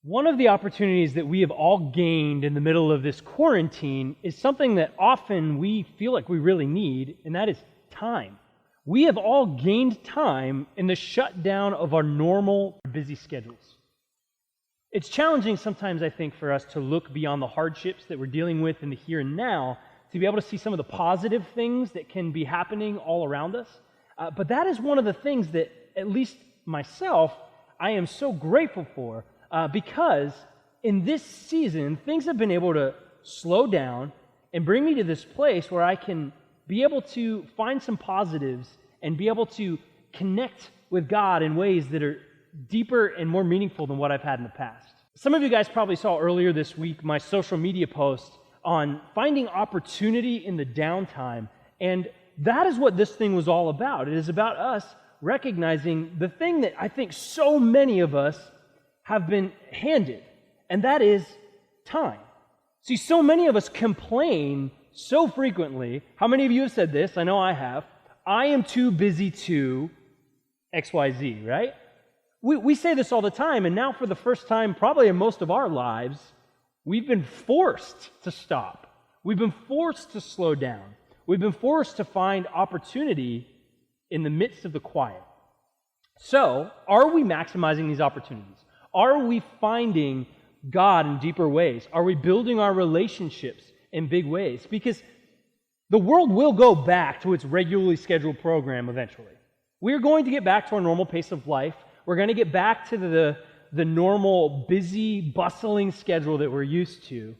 One of the opportunities that we have all gained in the middle of this quarantine is something that often we feel like we really need, and that is time. We have all gained time in the shutdown of our normal busy schedules. It's challenging sometimes, I think, for us to look beyond the hardships that we're dealing with in the here and now to be able to see some of the positive things that can be happening all around us. But that is one of the things that, at least myself, I am so grateful for. Because in this season, things have been able to slow down and bring me to this place where I can be able to find some positives and be able to connect with God in ways that are deeper and more meaningful than what I've had in the past. Some of you guys probably saw earlier this week my social media post on finding opportunity in the downtime, and that is what this thing was all about. It is about us recognizing the thing that I think so many of us have been handed, and that is time. See, so many of us complain so frequently. How many of you have said this? I know I have. I am too busy to XYZ, right? We say this all the time, and now for the first time probably in most of our lives, we've been forced to stop. We've been forced to slow down. We've been forced to find opportunity in the midst of the quiet. So, are we maximizing these opportunities? Are we finding God in deeper ways? Are we building our relationships in big ways? Because the world will go back to its regularly scheduled program eventually. We're going to get back to our normal pace of life. We're going to get back to the normal, busy, bustling schedule that we're used to.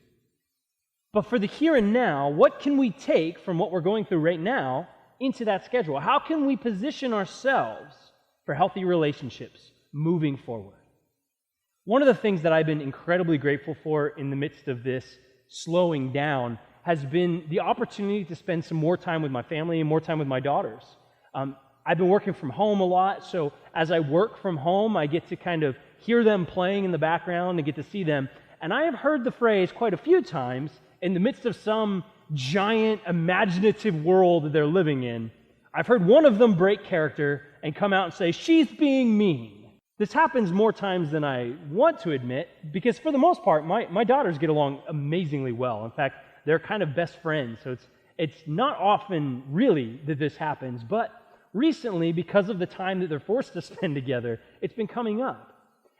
But for the here and now, what can we take from what we're going through right now into that schedule? How can we position ourselves for healthy relationships moving forward? One of the things that I've been incredibly grateful for in the midst of this slowing down has been the opportunity to spend some more time with my family and more time with my daughters. I've been working from home a lot, so as I work from home, I get to kind of hear them playing in the background and get to see them. And I have heard the phrase quite a few times in the midst of some giant imaginative world that they're living in. I've heard one of them break character and come out and say, "She's being mean." This happens more times than I want to admit, because for the most part, my daughters get along amazingly well. In fact, they're kind of best friends, so it's not often really that this happens, but recently, because of the time that they're forced to spend together, it's been coming up.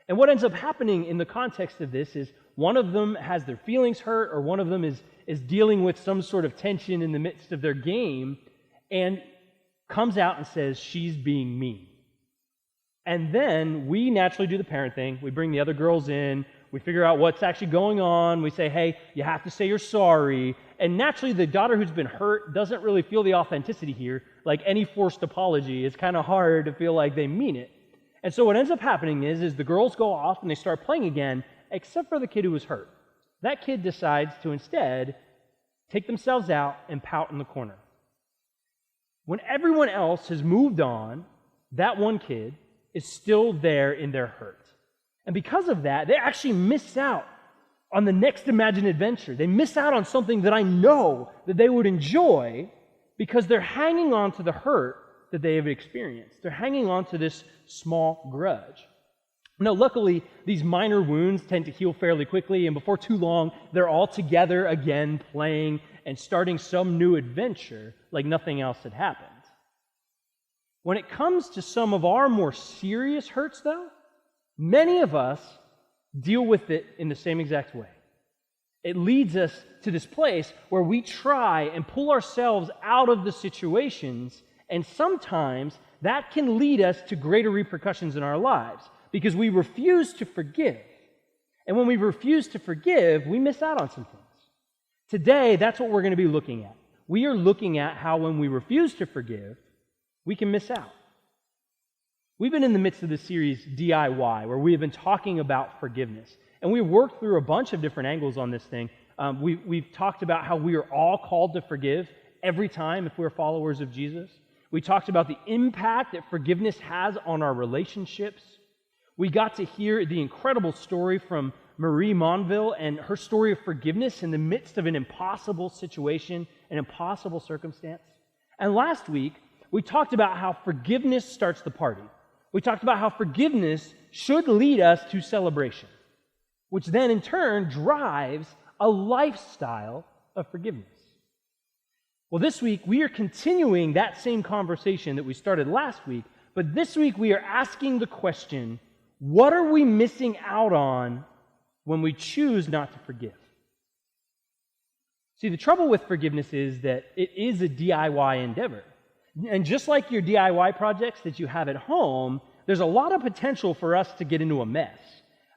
And what ends up happening in the context of this is one of them has their feelings hurt, or one of them is dealing with some sort of tension in the midst of their game, and comes out and says, "She's being mean." And then we naturally do the parent thing. We bring the other girls in. We figure out what's actually going on. We say, "Hey, you have to say you're sorry." And naturally, the daughter who's been hurt doesn't really feel the authenticity here. Like any forced apology, it's kind of hard to feel like they mean it. And so what ends up happening is the girls go off and they start playing again, except for the kid who was hurt. That kid decides to instead take themselves out and pout in the corner. When everyone else has moved on, that one kid is still there in their hurt. And because of that, they actually miss out on the next imagined adventure. They miss out on something that I know that they would enjoy because they're hanging on to the hurt that they have experienced. They're hanging on to this small grudge. Now, luckily, these minor wounds tend to heal fairly quickly, and before too long, they're all together again, playing and starting some new adventure like nothing else had happened. When it comes to some of our more serious hurts, though, many of us deal with it in the same exact way. It leads us to this place where we try and pull ourselves out of the situations, and sometimes that can lead us to greater repercussions in our lives because we refuse to forgive. And when we refuse to forgive, we miss out on some things. Today, that's what we're going to be looking at. We are looking at how when we refuse to forgive, we can miss out. We've been in the midst of this series, DIY, where we have been talking about forgiveness. And we've worked through a bunch of different angles on this thing. We've talked about how we are all called to forgive every time if we're followers of Jesus. We talked about the impact that forgiveness has on our relationships. We got to hear the incredible story from Marie Monville and her story of forgiveness in the midst of an impossible situation, an impossible circumstance. And last week, we talked about how forgiveness starts the party. We talked about how forgiveness should lead us to celebration. which then in turn drives a lifestyle of forgiveness. Well, this week we are continuing that same conversation that we started last week, but this week we are asking the question, what are we missing out on when we choose not to forgive? See, the trouble with forgiveness is that it is a DIY endeavor. And just like your DIY projects that you have at home, there's a lot of potential for us to get into a mess.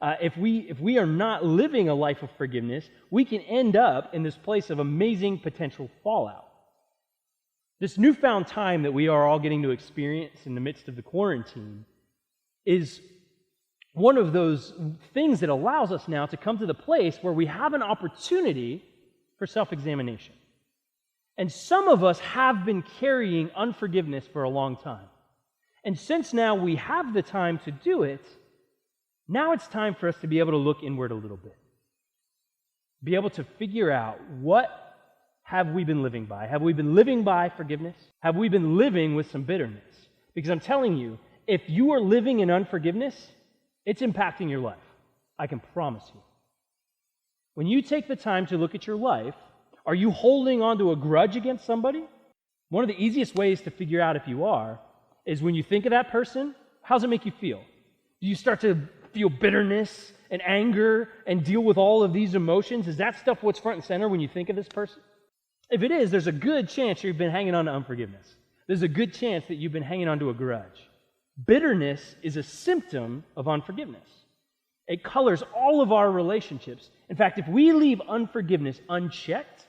If we are not living a life of forgiveness, we can end up in this place of amazing potential fallout. This newfound time that we are all getting to experience in the midst of the quarantine is one of those things that allows us now to come to the place where we have an opportunity for self-examination. And some of us have been carrying unforgiveness for a long time. And since now we have the time to do it, now it's time for us to be able to look inward a little bit. Be able to figure out, what have we been living by? Have we been living by forgiveness? Have we been living with some bitterness? Because I'm telling you, if you are living in unforgiveness, it's impacting your life. I can promise you. When you take the time to look at your life, are you holding on to a grudge against somebody? One of the easiest ways to figure out if you are is when you think of that person, how does it make you feel? Do you start to feel bitterness and anger and deal with all of these emotions? Is that stuff what's front and center when you think of this person? If it is, there's a good chance you've been hanging on to unforgiveness. There's a good chance that you've been hanging on to a grudge. Bitterness is a symptom of unforgiveness. It colors all of our relationships. In fact, if we leave unforgiveness unchecked,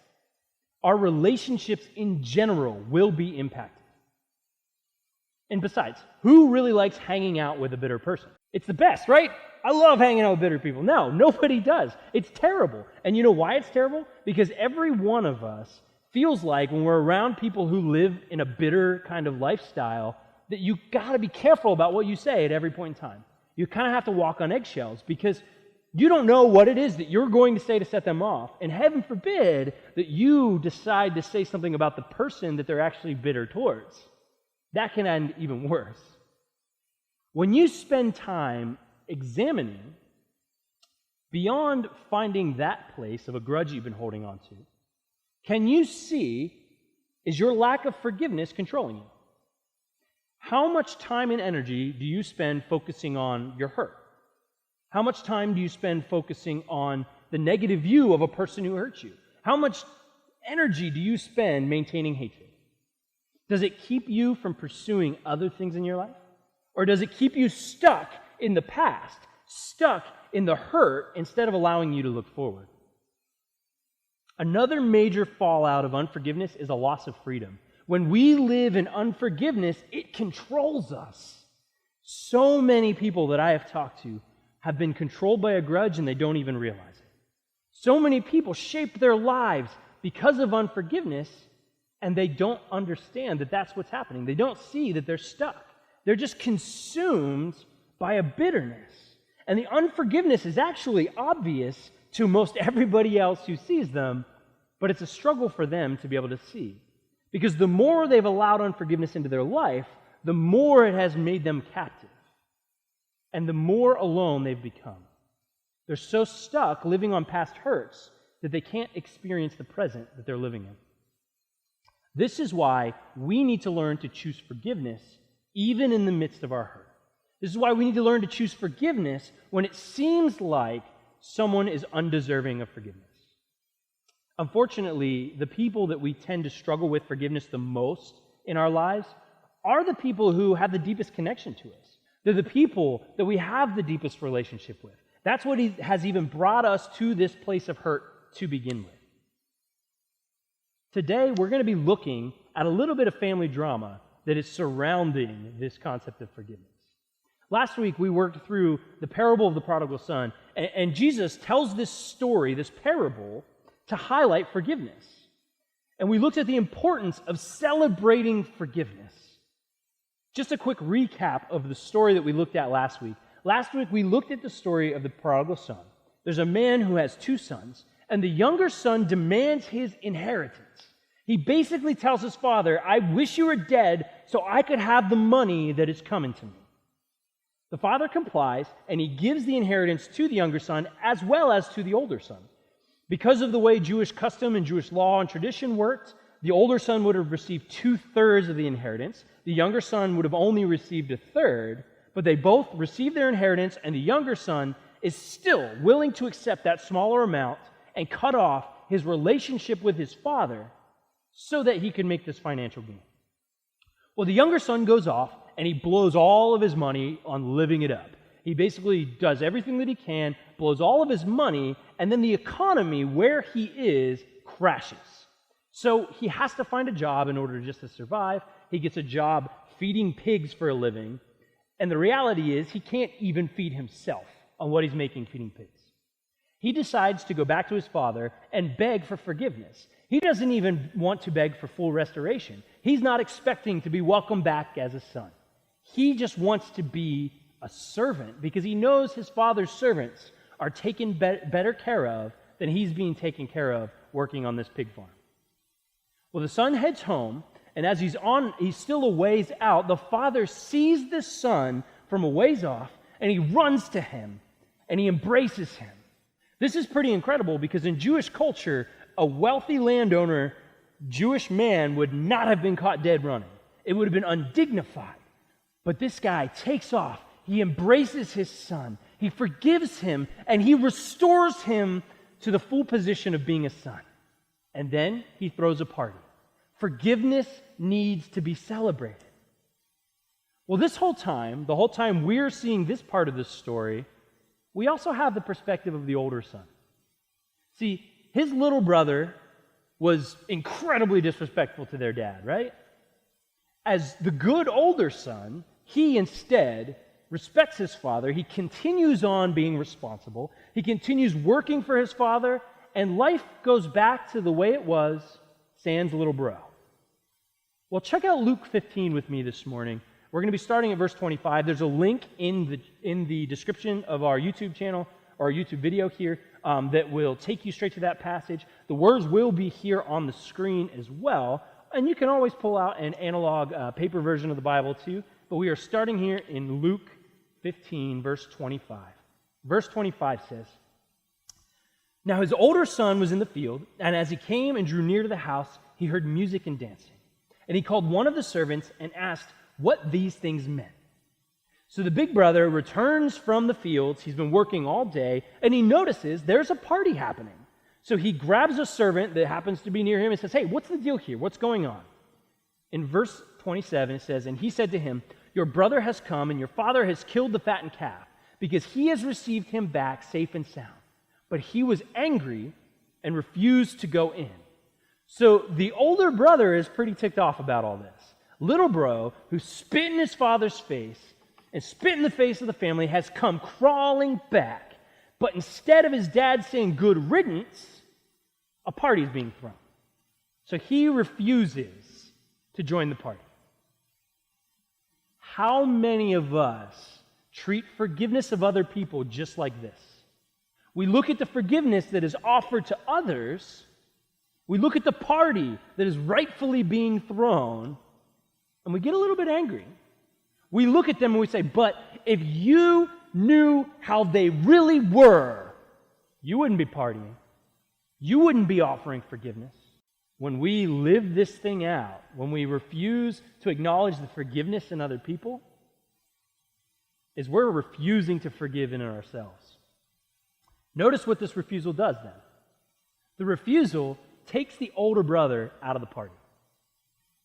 our relationships in general will be impacted. And besides, who really likes hanging out with a bitter person? It's the best, right? I love hanging out with bitter people. No, nobody does. It's terrible. And you know why it's terrible? Because every one of us feels like when we're around people who live in a bitter kind of lifestyle, that you got to be careful about what you say at every point in time. You kind of have to walk on eggshells because you don't know what it is that you're going to say to set them off. And heaven forbid that you decide to say something about the person that they're actually bitter towards. That can end even worse. When you spend time examining beyond finding that place of a grudge you've been holding on to, can you see, is your lack of forgiveness controlling you? How much time and energy do you spend focusing on your hurt? How much time do you spend focusing on the negative view of a person who hurt you? How much energy do you spend maintaining hatred? Does it keep you from pursuing other things in your life? Or does it keep you stuck in the past, stuck in the hurt, instead of allowing you to look forward? Another major fallout of unforgiveness is a loss of freedom. When we live in unforgiveness, it controls us. So many people that I have talked to have been controlled by a grudge and they don't even realize it. So many people shape their lives because of unforgiveness and they don't understand that that's what's happening. They don't see that they're stuck. They're just consumed by a bitterness. And the unforgiveness is actually obvious to most everybody else who sees them, but it's a struggle for them to be able to see. Because the more they've allowed unforgiveness into their life, the more it has made them captive. And the more alone they've become. They're so stuck living on past hurts that they can't experience the present that they're living in. This is why we need to learn to choose forgiveness even in the midst of our hurt. This is why we need to learn to choose forgiveness when it seems like someone is undeserving of forgiveness. Unfortunately, the people that we tend to struggle with forgiveness the most in our lives are the people who have the deepest connection to us. They're the people that we have the deepest relationship with. That's what has even brought us to this place of hurt to begin with. Today, we're going to be looking at a little bit of family drama that is surrounding this concept of forgiveness. Last week, we worked through the parable of the prodigal son, and Jesus tells this story, this parable, to highlight forgiveness. And we looked at the importance of celebrating forgiveness. Just a quick recap of the story that we looked at last week. Last week, we looked at the story of the prodigal son. There's a man who has two sons, and the younger son demands his inheritance. He basically tells his father, I wish you were dead so I could have the money that is coming to me. The father complies, and he gives the inheritance to the younger son as well as to the older son. Because of the way Jewish custom and Jewish law and tradition worked, the older son would have received 2/3 of the inheritance. The younger son would have only received 1/3, but they both received their inheritance, and the younger son is still willing to accept that smaller amount and cut off his relationship with his father so that he can make this financial gain. Well, the younger son goes off and he blows all of his money on living it up. He basically does everything that he can, blows all of his money, and then the economy where he is crashes. So he has to find a job in order just to survive. He gets a job feeding pigs for a living, and the reality is he can't even feed himself on what he's making feeding pigs. He decides to go back to his father and beg for forgiveness. He doesn't even want to beg for full restoration. He's not expecting to be welcomed back as a son. He just wants to be a servant because he knows his father's servants are taken better care of than he's being taken care of working on this pig farm. Well, the son heads home, and as he's still a ways out, the father sees this son from a ways off, and he runs to him, and he embraces him. This is pretty incredible because in Jewish culture, a wealthy landowner, Jewish man, would not have been caught dead running. It would have been undignified. But this guy takes off. He embraces his son. He forgives him, and he restores him to the full position of being a son. And then he throws a party. Forgiveness needs to be celebrated. Well, the whole time we're seeing this part of the story, we also have the perspective of the older son. See, his little brother was incredibly disrespectful to their dad, right? As the good older son, he instead respects his father. He continues on being responsible. He continues working for his father, and life goes back to the way it was, sans little bro. Well, check out Luke 15 with me this morning. We're going to be starting at verse 25. There's a link in the description of our YouTube channel, or our YouTube video here, that will take you straight to that passage. The words will be here on the screen as well, and you can always pull out an analog paper version of the Bible too, but we are starting here in Luke 15, verse 25. Verse 25 says, "Now his older son was in the field, and as he came and drew near to the house, he heard music and dancing. And he called one of the servants and asked what these things meant. So the big brother returns from the fields. He's been working all day, and he notices there's a party happening. So he grabs a servant that happens to be near him and says, 'Hey, what's the deal here? What's going on?' In verse 27, it says, 'And he said to him, Your brother has come, and your father has killed the fattened calf, because he has received him back safe and sound. But he was angry and refused to go in.' So the older brother is pretty ticked off about all this. Little bro, who spit in his father's face and spit in the face of the family, has come crawling back. But instead of his dad saying good riddance, a party is being thrown. So he refuses to join the party. How many of us treat forgiveness of other people just like this? We look at the forgiveness that is offered to others. We look at the party that is rightfully being thrown, and we get a little bit angry. We look at them and we say, but if you knew how they really were, you wouldn't be partying. You wouldn't be offering forgiveness. When we live this thing out, when we refuse to acknowledge the forgiveness in other people, is we're refusing to forgive in ourselves. Notice what this refusal does then. The refusal takes the older brother out of the party.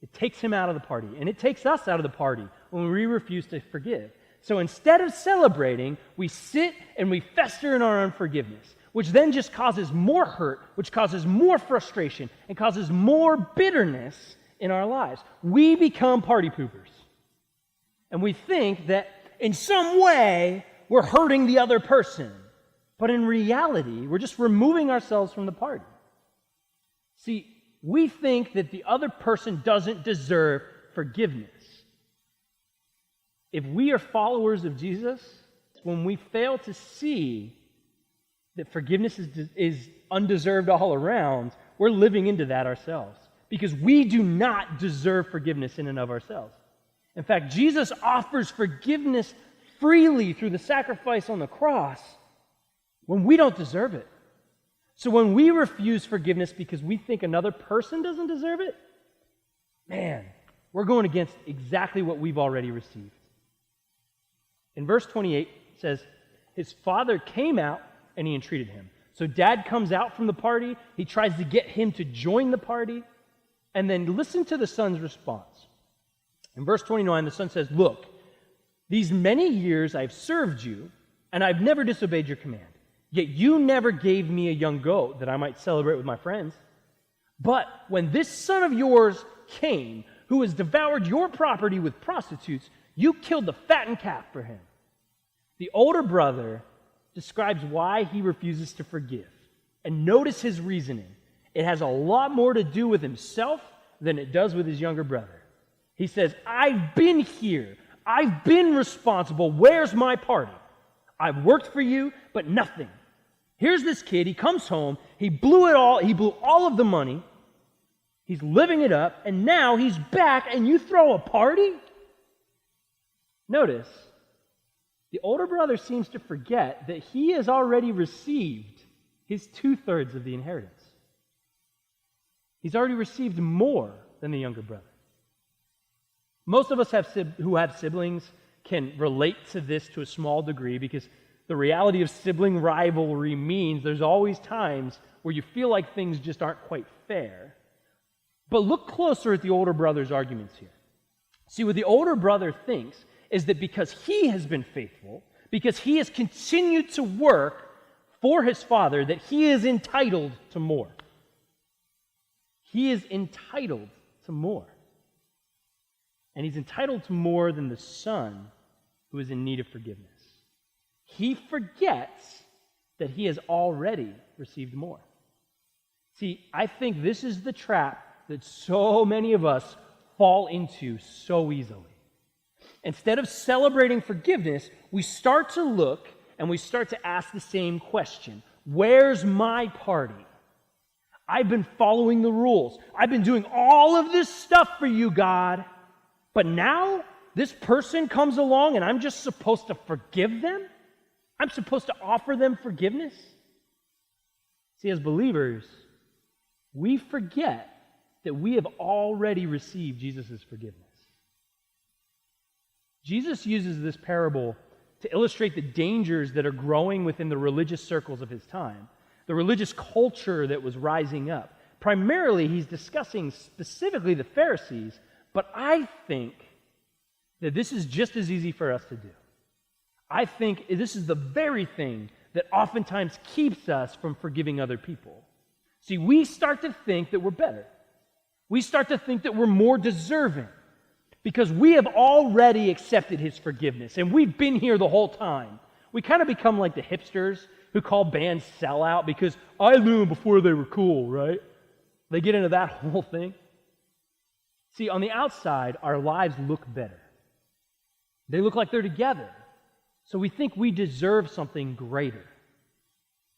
It takes him out of the party, and it takes us out of the party when we refuse to forgive. So instead of celebrating, we sit and we fester in our unforgiveness, which then just causes more hurt, which causes more frustration, and causes more bitterness in our lives. We become party poopers. And we think that in some way we're hurting the other person. But in reality, we're just removing ourselves from the party. See, we think that the other person doesn't deserve forgiveness. If we are followers of Jesus, when we fail to see that forgiveness is undeserved all around, we're living into that ourselves. Because we do not deserve forgiveness in and of ourselves. In fact, Jesus offers forgiveness freely through the sacrifice on the cross when we don't deserve it. So when we refuse forgiveness because we think another person doesn't deserve it, man, we're going against exactly what we've already received. In verse 28, it says, his father came out and he entreated him. So dad comes out from the party. He tries to get him to join the party. And then listen to the son's response. In verse 29, the son says, look, these many years I've served you, and I've never disobeyed your command. Yet you never gave me a young goat that I might celebrate with my friends. But when this son of yours came, who has devoured your property with prostitutes, you killed the fattened calf for him. The older brother describes why he refuses to forgive. And notice his reasoning. It has a lot more to do with himself than it does with his younger brother. He says, I've been here. I've been responsible. Where's my party? I've worked for you, but nothing. Here's this kid. He comes home. He blew it all. He blew all of the money. He's living it up. And now he's back and you throw a party? Notice, the older brother seems to forget that he has already received his 2/3 of the inheritance. He's already received more than the younger brother. Most of us who have siblings can relate to this to a small degree because the reality of sibling rivalry means there's always times where you feel like things just aren't quite fair. But look closer at the older brother's arguments here. See, what the older brother thinks is that because he has been faithful, because he has continued to work for his father, that he is entitled to more. He is entitled to more. And he's entitled to more than the son who is in need of forgiveness. He forgets that he has already received more. See, I think this is the trap that so many of us fall into so easily. Instead of celebrating forgiveness, we start to look and we start to ask the same question. Where's my party? I've been following the rules. I've been doing all of this stuff for you, God. But now this person comes along and I'm just supposed to forgive them? I'm supposed to offer them forgiveness? See, as believers, we forget that we have already received Jesus' forgiveness. Jesus uses this parable to illustrate the dangers that are growing within the religious circles of his time, the religious culture that was rising up. Primarily, he's discussing specifically the Pharisees, but I think that this is just as easy for us to do. I think this is the very thing that oftentimes keeps us from forgiving other people. See, we start to think that we're better. We start to think that we're more deserving because we have already accepted his forgiveness and we've been here the whole time. We kind of become like the hipsters who call bands sellout because I knew them before they were cool, right? They get into that whole thing. See, on the outside, our lives look better. They look like they're together. So we think we deserve something greater.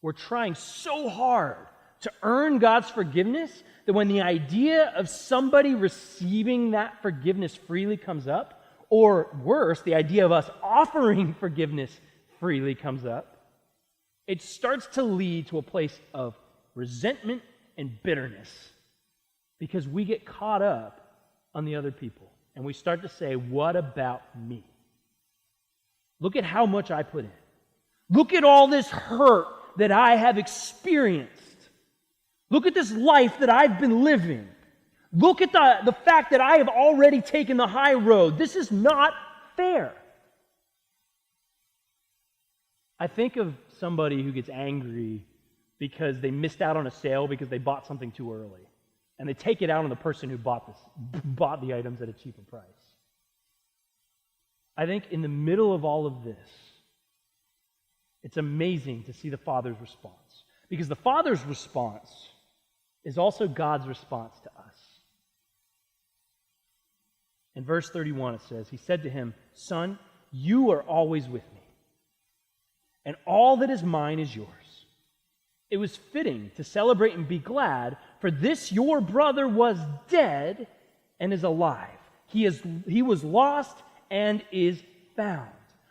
We're trying so hard to earn God's forgiveness that when the idea of somebody receiving that forgiveness freely comes up, or worse, the idea of us offering forgiveness freely comes up, it starts to lead to a place of resentment and bitterness because we get caught up on the other people and we start to say, what about me? Look at how much I put in. Look at all this hurt that I have experienced. Look at this life that I've been living. Look at the fact that I have already taken the high road. This is not fair. I think of somebody who gets angry because they missed out on a sale because they bought something too early. And they take it out on the person who bought the items at a cheaper price. I think in the middle of all of this, it's amazing to see the Father's response. Because the Father's response is also God's response to us. In verse 31 it says, he said to him, Son, you are always with me, and all that is mine is yours. It was fitting to celebrate and be glad, for this your brother was dead and is alive. He was lost and is found.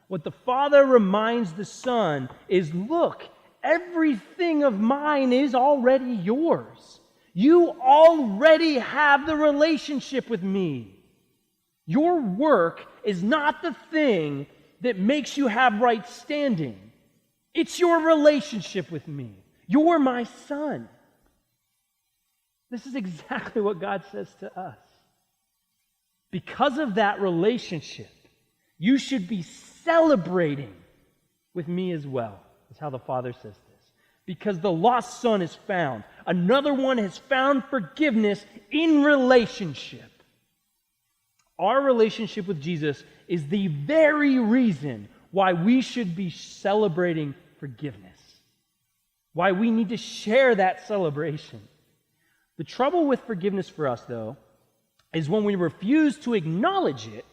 What the Father reminds the Son is, look, everything of mine is already yours. You already have the relationship with me. Your work is not the thing that makes you have right standing. It's your relationship with me. You're my son. This is exactly what God says to us. Because of that relationship, you should be celebrating with me as well, is how the Father says this. Because the lost son is found. Another one has found forgiveness in relationship. Our relationship with Jesus is the very reason why we should be celebrating forgiveness. Why we need to share that celebration. The trouble with forgiveness for us, though, is when we refuse to acknowledge it,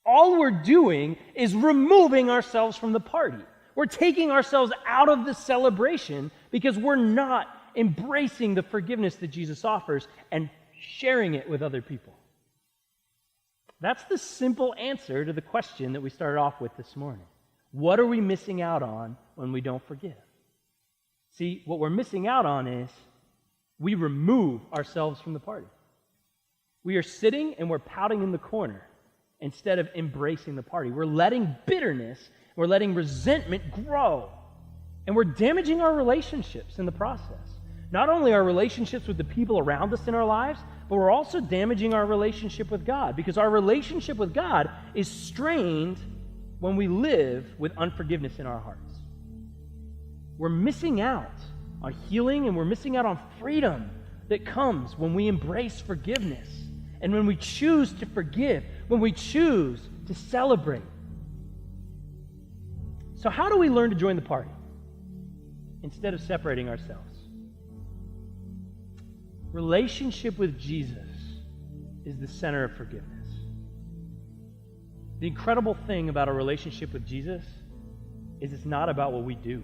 all we're doing is removing ourselves from the party. We're taking ourselves out of the celebration because we're not embracing the forgiveness that Jesus offers and sharing it with other people. That's the simple answer to the question that we started off with this morning. What are we missing out on when we don't forgive? See, what we're missing out on is we remove ourselves from the party. We are sitting and we're pouting in the corner instead of embracing the party. We're letting bitterness, we're letting resentment grow. And we're damaging our relationships in the process. Not only our relationships with the people around us in our lives, but we're also damaging our relationship with God, because our relationship with God is strained when we live with unforgiveness in our hearts. We're missing out on healing, and we're missing out on freedom that comes when we embrace forgiveness and when we choose to forgive, when we choose to celebrate. So how do we learn to join the party instead of separating ourselves? Relationship with Jesus is the center of forgiveness. The incredible thing about a relationship with Jesus is it's not about what we do.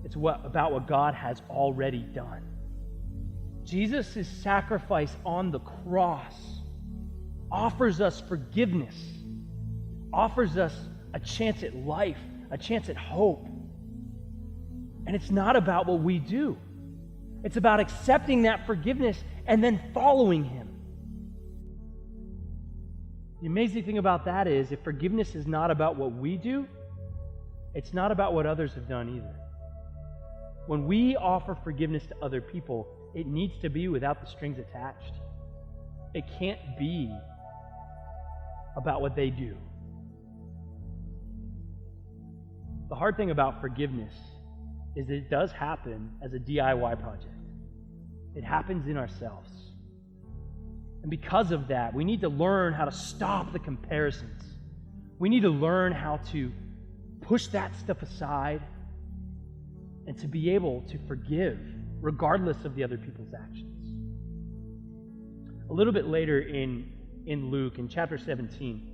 It's about what God has already done. Jesus' sacrifice on the cross offers us forgiveness, offers us a chance at life, a chance at hope. And it's not about what we do. It's about accepting that forgiveness and then following Him. The amazing thing about that is, if forgiveness is not about what we do, it's not about what others have done either. When we offer forgiveness to other people, it needs to be without the strings attached. It can't be about what they do. The hard thing about forgiveness is that it does happen as a DIY project. It happens in ourselves. And because of that, we need to learn how to stop the comparisons. We need to learn how to push that stuff aside and to be able to forgive regardless of the other people's actions. A little bit later in Luke, in chapter 17,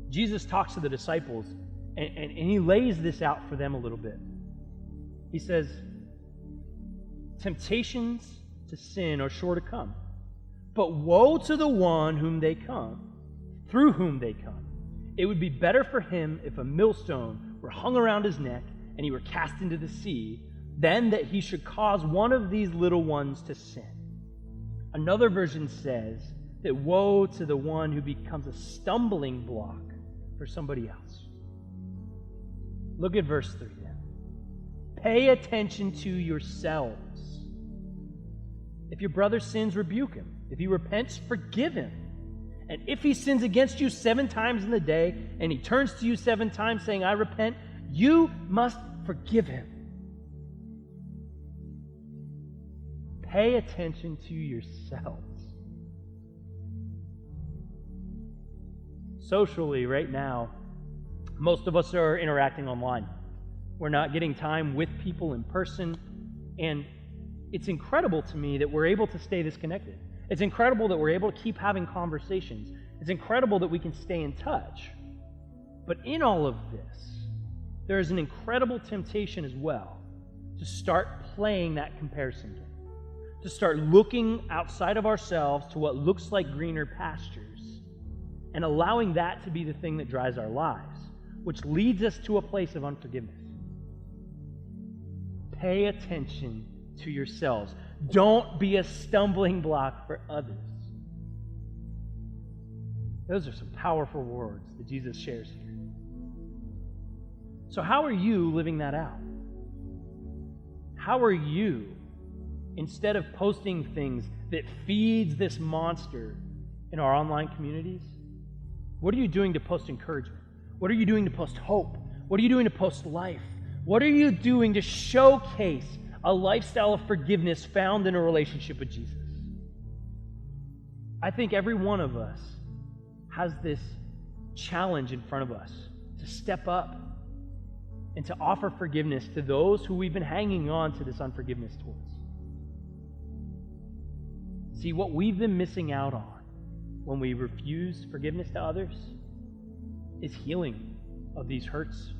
Jesus talks to the disciples and he lays this out for them a little bit. He says, temptations to sin are sure to come, but woe to the one through whom they come. It would be better for him if a millstone were hung around his neck and he were cast into the sea, than that he should cause one of these little ones to sin. Another version says that woe to the one who becomes a stumbling block for somebody else. Look at verse 3 then. Pay attention to yourselves. If your brother sins, rebuke him. If he repents, forgive him. And if he sins against you 7 times in the day, and he turns to you 7 times saying, I repent, you must forgive him. Pay attention to yourselves. Socially, right now, most of us are interacting online. We're not getting time with people in person, and it's incredible to me that we're able to stay this connected. It's incredible that we're able to keep having conversations. It's incredible that we can stay in touch. But in all of this, there is an incredible temptation as well to start playing that comparison game, to start looking outside of ourselves to what looks like greener pastures, and allowing that to be the thing that drives our lives, which leads us to a place of unforgiveness. Pay attention to yourselves. Don't be a stumbling block for others. Those are some powerful words that Jesus shares here. So how are you living that out? How are you, instead of posting things that feeds this monster in our online communities, what are you doing to post encouragement? What are you doing to post hope? What are you doing to post life? What are you doing to showcase a lifestyle of forgiveness found in a relationship with Jesus? I think every one of us has this challenge in front of us to step up and to offer forgiveness to those who we've been hanging on to this unforgiveness towards. See, what we've been missing out on when we refuse forgiveness to others is healing of these hurts.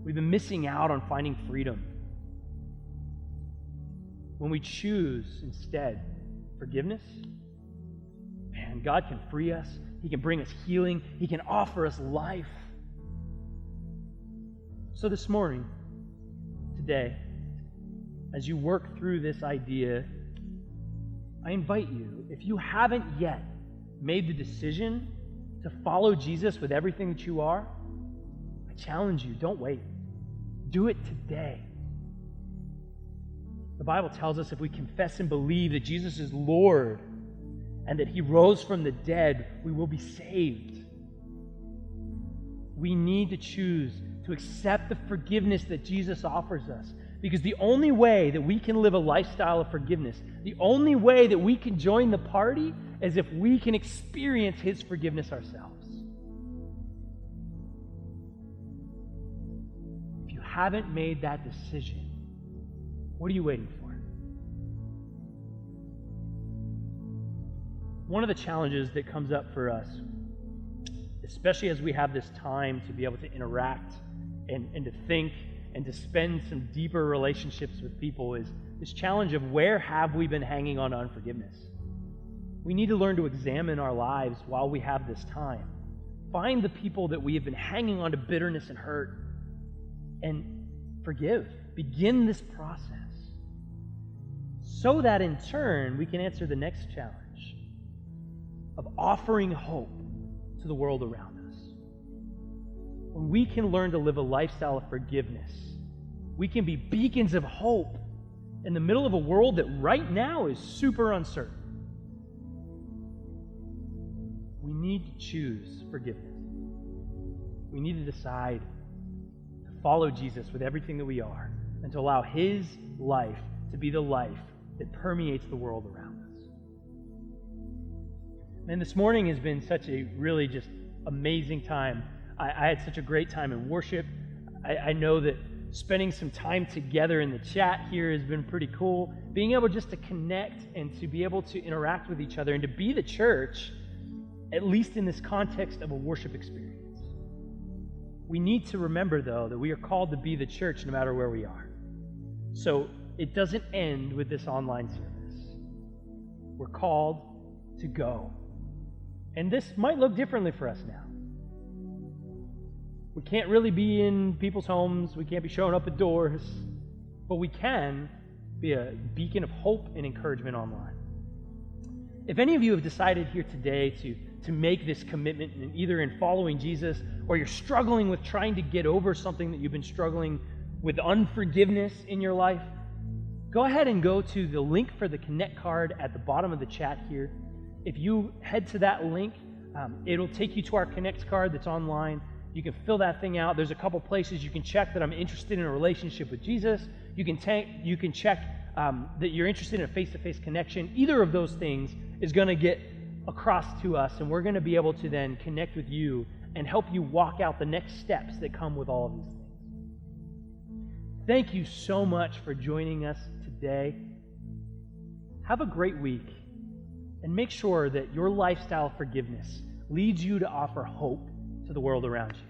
We've been missing out on finding freedom. When we choose instead forgiveness, man, God can free us. He can bring us healing. He can offer us life. So this morning, today, as you work through this idea, I invite you, if you haven't yet made the decision to follow Jesus with everything that you are, I challenge you, don't wait. Do it today. The Bible tells us if we confess and believe that Jesus is Lord and that He rose from the dead, we will be saved. We need to choose to accept the forgiveness that Jesus offers us, because the only way that we can live a lifestyle of forgiveness, the only way that we can join the party, is if we can experience His forgiveness ourselves. If you haven't made that decision, what are you waiting for? One of the challenges that comes up for us, especially as we have this time to be able to interact and to think and to spend some deeper relationships with people, is this challenge of where have we been hanging on to unforgiveness? We need to learn to examine our lives while we have this time. Find the people that we have been hanging on to bitterness and hurt and forgive. Begin this process so that in turn we can answer the next challenge of offering hope to the world around us. When we can learn to live a lifestyle of forgiveness, we can be beacons of hope in the middle of a world that right now is super uncertain. We need to choose forgiveness. We need to decide to follow Jesus with everything that we are and to allow His life to be the life that permeates the world around us. Man, this morning has been such a really just amazing time. I had such a great time in worship. I know that spending some time together in the chat here has been pretty cool. Being able just to connect and to be able to interact with each other and to be the church, at least in this context of a worship experience. We need to remember, though, that we are called to be the church no matter where we are. So it doesn't end with this online service. We're called to go. And this might look differently for us now. We can't really be in people's homes. We can't be showing up at doors. But we can be a beacon of hope and encouragement online. If any of you have decided here today to make this commitment, either in following Jesus or you're struggling with trying to get over something that you've been struggling with, unforgiveness in your life, go ahead and go to the link for the Connect card at the bottom of the chat here. If you head to that link, it'll take you to our Connect card that's online. You can fill that thing out. There's a couple places you can check that I'm interested in a relationship with Jesus. You can check that you're interested in a face-to-face connection. Either of those things is going to get across to us, and we're going to be able to then connect with you and help you walk out the next steps that come with all of these things. Thank you so much for joining us today. Have a great week, and make sure that your lifestyle of forgiveness leads you to offer hope to the world around you.